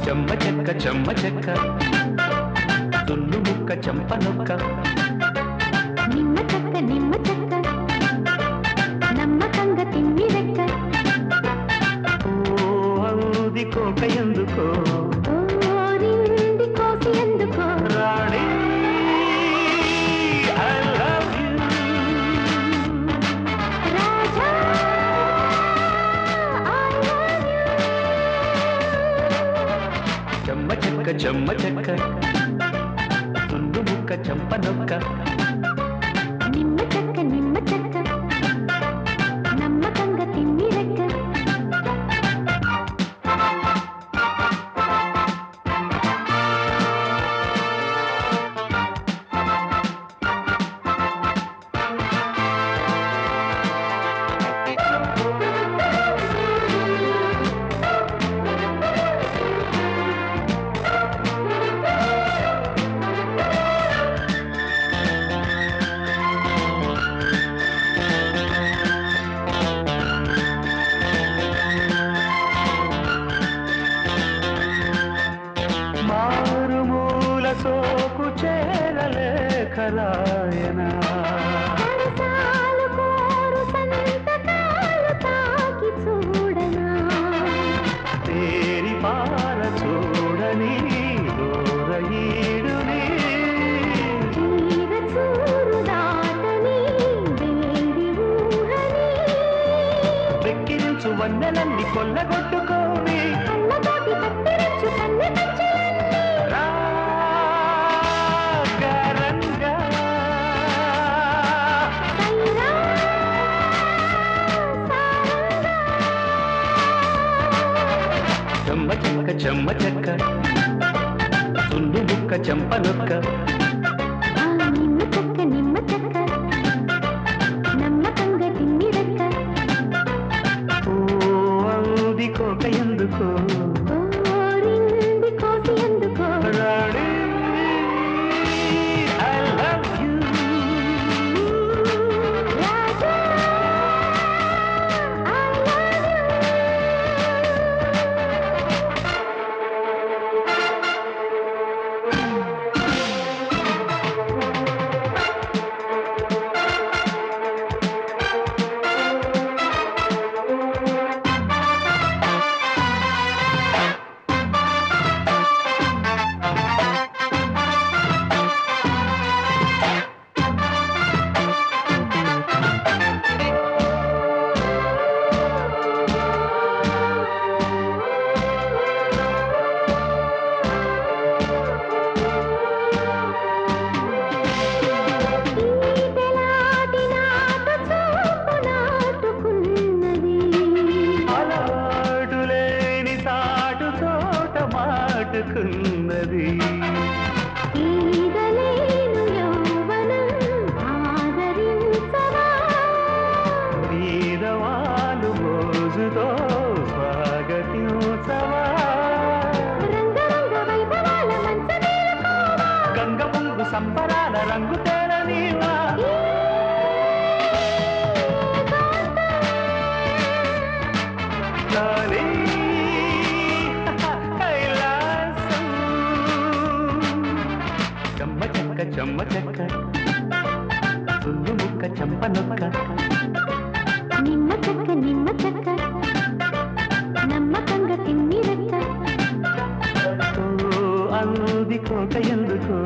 చెమ్మ చెక్క తుల్లు ముక్క చెంప నొక్క నిమ్మ చెక్క నమ్మకంగ తిమ్మి రెక్క ఔది కోక ఎందుకో ఓరింది కోసి ఎందుకో రాణి I love you Raja I love you చెమ్మ చెక్క తుల్లు ముక్క చెంప నొక్క నిమ్మ చెక్క నమ్మకంగ తిమ్మి రెక్క మారుమూల సోకు చేరలేఖరాయనా సరసాలు కోరు సంతకాలు తాకి చూడనా తేరి పార చూడని దూరయీడుని తీర చూరు దాటని వేడి ఊహని వెక్కిరించు వన్నెలన్నీ కొల్లగొట్టుకోని కళ్ళతోటి కత్తిరించు కన్నె కచ్చలన్నీ రాగరంగా సైరా సారంగా చెమ్మ చెక్క తుల్లు ముక్క చెంప నొక్క నిమ్మ చెక్క నమ్మకంగా తిమ్మి రెక్క ఔది కోక ఎందుకో ఓరింది కోసి ఎందుకో రాణి I love you Raja I love you ఈటెలాటి నాటు చూపు నాటుకున్నది అలవాటులేని తాటు చోట మాటుకున్నది ఈదలేను యౌవనం ఆదరించవా వీరవాలు మోజుతో స్వాగతించవా రంగరంగ వైభవాల మంచమేలుకోవా గంగ పొంగు సంబరాల రంగు తేరనీవా లాలీ కైలాసం చెమ్మ చెక్క తుల్లు ముక్క చెంప నొక్క నిమ్మ చెక్క నమ్మకంగా తిమ్మి రెక్క అందుది కోక ఎందుకో